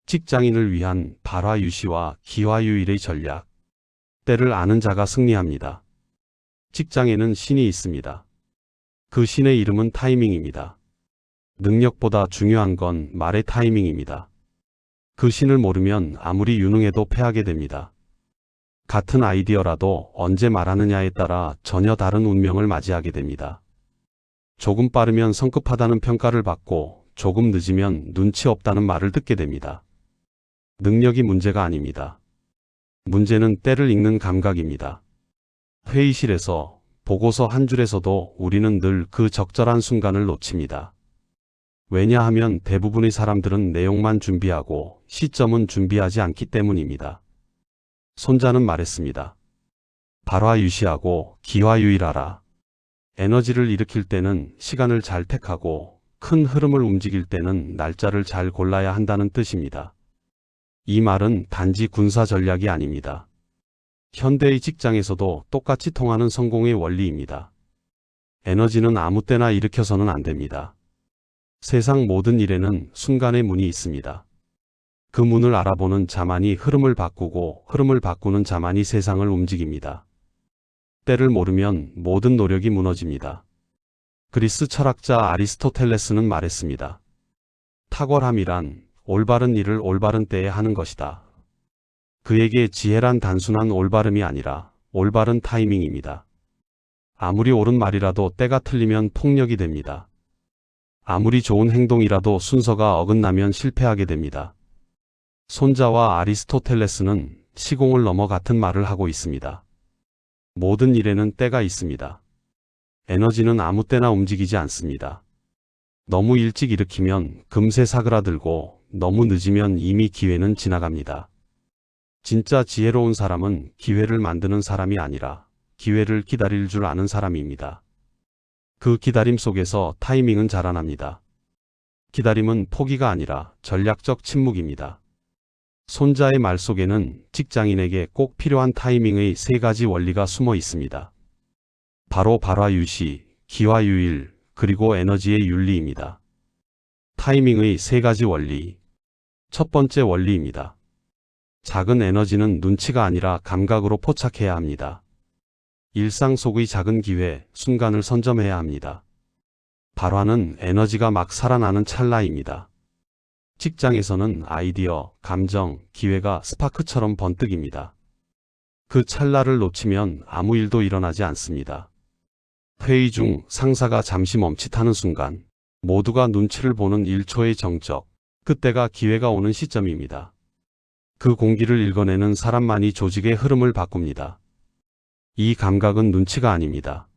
직장인을 위한 발화유시와 기화유일의 전략. 때를 아는 자가 승리합니다. 직장에는 신이 있습니다. 그 신의 이름은 타이밍입니다. 능력보다 중요한 건 말의 타이밍입니다. 그 신을 모르면 아무리 유능해도 패하게 됩니다. 같은 아이디어라도 언제 말하느냐에 따라 전혀 다른 운명을 맞이하게 됩니다. 조금 빠르면 성급하다는 평가를 받고 조금 늦으면 눈치 없다는 말을 듣게 됩니다. 능력이 문제가 아닙니다. 문제는 때를 읽는 감각입니다. 회의실에서, 보고서 한 줄에서도 우리는 늘 그 적절한 순간을 놓칩니다. 왜냐하면 대부분의 사람들은 내용만 준비하고 시점은 준비하지 않기 때문입니다. 손자는 말했습니다. 발화유시하고 기화유일하라. 에너지를 일으킬 때는 시간을 잘 택하고 큰 흐름을 움직일 때는 날짜를 잘 골라야 한다는 뜻입니다. 이 말은 단지 군사 전략이 아닙니다. 현대의 직장에서도 똑같이 통하는 성공의 원리입니다. 에너지는 아무 때나 일으켜서는 안 됩니다. 세상 모든 일에는 순간의 문이 있습니다. 그 문을 알아보는 자만이 흐름을 바꾸고 흐름을 바꾸는 자만이 세상을 움직입니다. 때를 모르면 모든 노력이 무너집니다. 그리스 철학자 아리스토텔레스는 말했습니다. 탁월함이란 올바른 일을 올바른 때에 하는 것이다. 그에게 지혜란 단순한 올바름이 아니라 올바른 타이밍입니다. 아무리 옳은 말이라도 때가 틀리면 폭력이 됩니다. 아무리 좋은 행동이라도 순서가 어긋나면 실패하게 됩니다. 손자와 아리스토텔레스는 시공을 넘어 같은 말을 하고 있습니다. 모든 일에는 때가 있습니다. 에너지는 아무 때나 움직이지 않습니다. 너무 일찍 일으키면 금세 사그라들고 너무 늦으면 이미 기회는 지나갑니다. 진짜 지혜로운 사람은 기회를 만드는 사람이 아니라 기회를 기다릴 줄 아는 사람입니다. 그 기다림 속에서 타이밍은 자라납니다. 기다림은 포기가 아니라 전략적 침묵입니다. 손자의 말 속에는 직장인에게 꼭 필요한 타이밍의 세 가지 원리가 숨어 있습니다. 바로 발화유시, 기화유일, 그리고 에너지의 윤리입니다. 타이밍의 세 가지 원리. 첫 번째 원리입니다. 작은 에너지는 눈치가 아니라 감각으로 포착해야 합니다. 일상 속의 작은 기회, 순간을 선점해야 합니다. 발화는 에너지가 막 살아나는 찰나입니다. 직장에서는 아이디어, 감정, 기회가 스파크처럼 번뜩입니다. 그 찰나를 놓치면 아무 일도 일어나지 않습니다. 회의 중 상사가 잠시 멈칫하는 순간, 모두가 눈치를 보는 1초의 정적, 그때가 기회가 오는 시점입니다. 그 공기를 읽어내는 사람만이 조직의 흐름을 바꿉니다. 이 감각은 눈치가 아닙니다.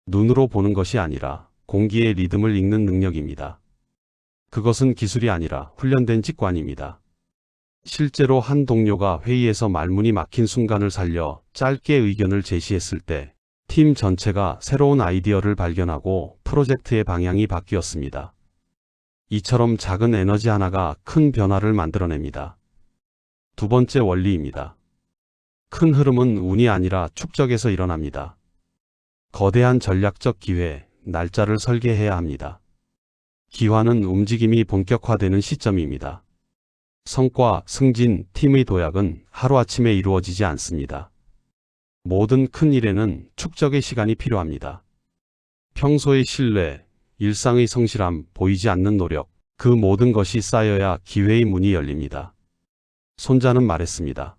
눈으로 보는 것이 아니라 공기의 리듬을 읽는 능력입니다. 그것은 기술이 아니라 훈련된 직관입니다. 실제로 한 동료가 회의에서 말문이 막힌 순간을 살려 짧게 의견을 제시했을 때 팀 전체가 새로운 아이디어를 발견하고 프로젝트의 방향이 바뀌었습니다. 이처럼 작은 에너지 하나가 큰 변화를 만들어냅니다. 두 번째 원리입니다. 큰 흐름은 운이 아니라 축적에서 일어납니다. 거대한 전략적 기회, 날짜를 설계해야 합니다. 기화는 움직임이 본격화되는 시점입니다. 성과, 승진, 팀의 도약은 하루아침에 이루어지지 않습니다. 모든 큰 일에는 축적의 시간이 필요합니다. 평소의 신뢰, 일상의 성실함, 보이지 않는 노력, 그 모든 것이 쌓여야 기회의 문이 열립니다. 손자는 말했습니다.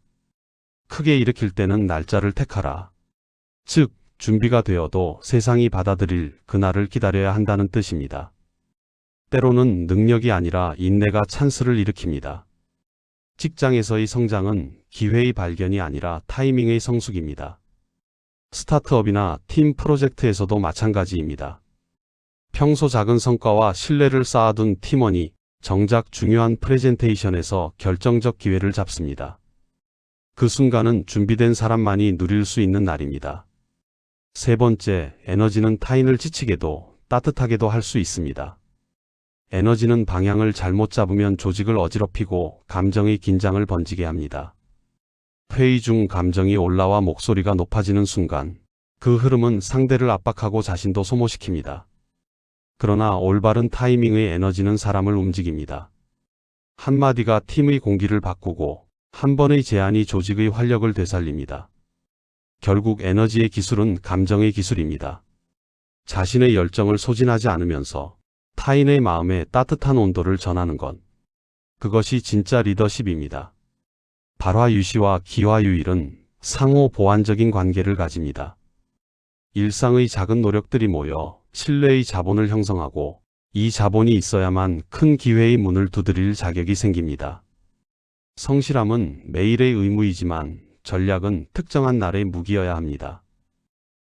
크게 일으킬 때는 날짜를 택하라. 즉, 준비가 되어도 세상이 받아들일 그날을 기다려야 한다는 뜻입니다. 때로는 능력이 아니라 인내가 찬스를 일으킵니다. 직장에서의 성장은 기회의 발견이 아니라 타이밍의 성숙입니다. 스타트업이나 팀 프로젝트에서도 마찬가지입니다. 평소 작은 성과와 신뢰를 쌓아둔 팀원이 정작 중요한 프레젠테이션에서 결정적 기회를 잡습니다. 그 순간은 준비된 사람만이 누릴 수 있는 날입니다. 세 번째, 에너지는 타인을 지치게도 따뜻하게도 할 수 있습니다. 에너지는 방향을 잘못 잡으면 조직을 어지럽히고 감정의 긴장을 번지게 합니다. 회의 중 감정이 올라와 목소리가 높아지는 순간 그 흐름은 상대를 압박하고 자신도 소모시킵니다. 그러나 올바른 타이밍의 에너지는 사람을 움직입니다. 한마디가 팀의 공기를 바꾸고 한 번의 제안이 조직의 활력을 되살립니다. 결국 에너지의 기술은 감정의 기술입니다. 자신의 열정을 소진하지 않으면서 타인의 마음에 따뜻한 온도를 전하는 것. 그것이 진짜 리더십입니다. 발화유시와 기화유일은 상호 보완적인 관계를 가집니다. 일상의 작은 노력들이 모여 신뢰의 자본을 형성하고 이 자본이 있어야만 큰 기회의 문을 두드릴 자격이 생깁니다. 성실함은 매일의 의무이지만 전략은 특정한 날의 무기여야 합니다.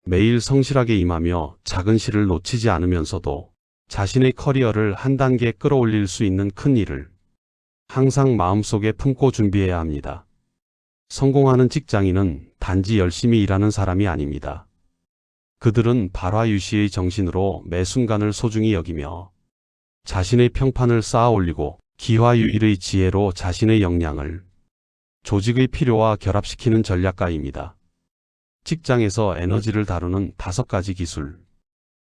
매일 성실하게 임하며 작은 실을 놓치지 않으면서도 자신의 커리어를 한 단계 끌어올릴 수 있는 큰 일을 항상 마음속에 품고 준비해야 합니다. 성공하는 직장인은 단지 열심히 일하는 사람이 아닙니다. 그들은 발화유시의 정신으로 매 순간을 소중히 여기며 자신의 평판을 쌓아 올리고 기화유일의 지혜로 자신의 역량을 조직의 필요와 결합시키는 전략가입니다. 직장에서 에너지를 다루는 5가지 기술.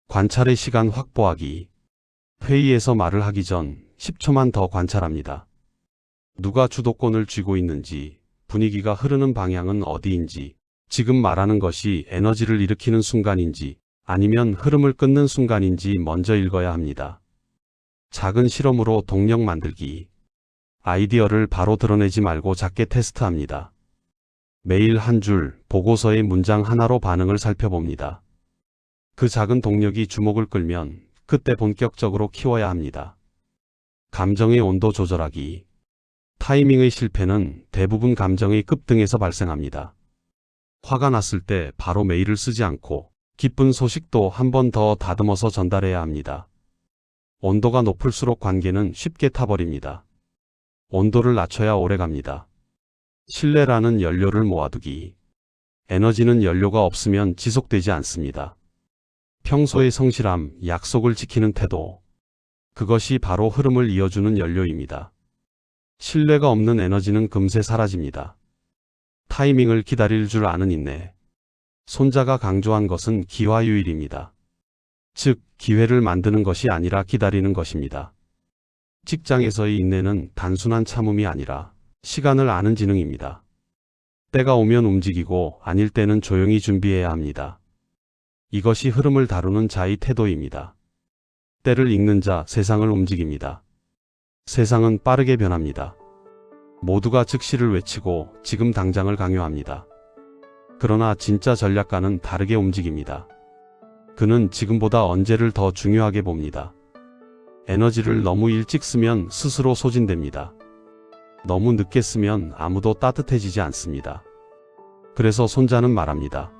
관찰의 시간 확보하기. 회의에서 말을 하기 전 10초만 더 관찰합니다. 누가 주도권을 쥐고 있는지, 분위기가 흐르는 방향은 어디인지, 지금 말하는 것이 에너지를 일으키는 순간인지 아니면 흐름을 끊는 순간인지 먼저 읽어야 합니다. 작은 실험으로 동력 만들기. 아이디어를 바로 드러내지 말고 작게 테스트합니다. 매일 한 줄, 보고서의 문장 하나로 반응을 살펴봅니다. 그 작은 동력이 주목을 끌면 그때 본격적으로 키워야 합니다. 감정의 온도 조절하기. 타이밍의 실패는 대부분 감정의 급등에서 발생합니다. 화가 났을 때 바로 메일을 쓰지 않고 기쁜 소식도 한 번 더 다듬어서 전달해야 합니다. 온도가 높을수록 관계는 쉽게 타버립니다. 온도를 낮춰야 오래갑니다. 신뢰라는 연료를 모아두기. 에너지는 연료가 없으면 지속되지 않습니다. 평소의 성실함, 약속을 지키는 태도. 그것이 바로 흐름을 이어주는 연료입니다. 신뢰가 없는 에너지는 금세 사라집니다. 타이밍을 기다릴 줄 아는 인내. 손자가 강조한 것은 기화유일입니다. 즉, 기회를 만드는 것이 아니라 기다리는 것입니다. 직장에서의 인내는 단순한 참음이 아니라 시간을 아는 지능입니다. 때가 오면 움직이고 아닐 때는 조용히 준비해야 합니다. 이것이 흐름을 다루는 자의 태도입니다. 때를 읽는 자 세상을 움직입니다. 세상은 빠르게 변합니다. 모두가 즉시를 외치고 지금 당장을 강요합니다. 그러나 진짜 전략가는 다르게 움직입니다. 그는 지금보다 언제를 더 중요하게 봅니다. 에너지를 너무 일찍 쓰면 스스로 소진됩니다. 너무 늦게 쓰면 아무도 따뜻해지지 않습니다. 그래서 손자는 말합니다.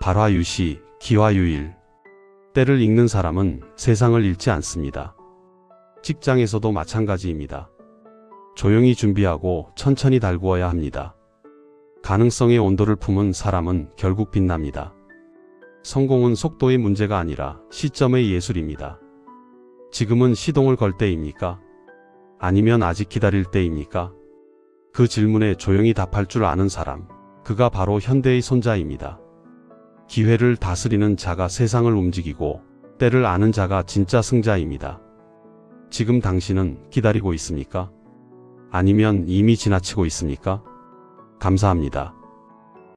발화유시, 기화유일. 때를 읽는 사람은 세상을 읽지 않습니다. 직장에서도 마찬가지입니다. 조용히 준비하고 천천히 달구어야 합니다. 가능성의 온도를 품은 사람은 결국 빛납니다. 성공은 속도의 문제가 아니라 시점의 예술입니다. 지금은 시동을 걸 때입니까? 아니면 아직 기다릴 때입니까? 그 질문에 조용히 답할 줄 아는 사람, 그가 바로 현대의 손자입니다. 기회를 다스리는 자가 세상을 움직이고 때를 아는 자가 진짜 승자입니다. 지금 당신은 기다리고 있습니까? 아니면 이미 지나치고 있습니까? 감사합니다.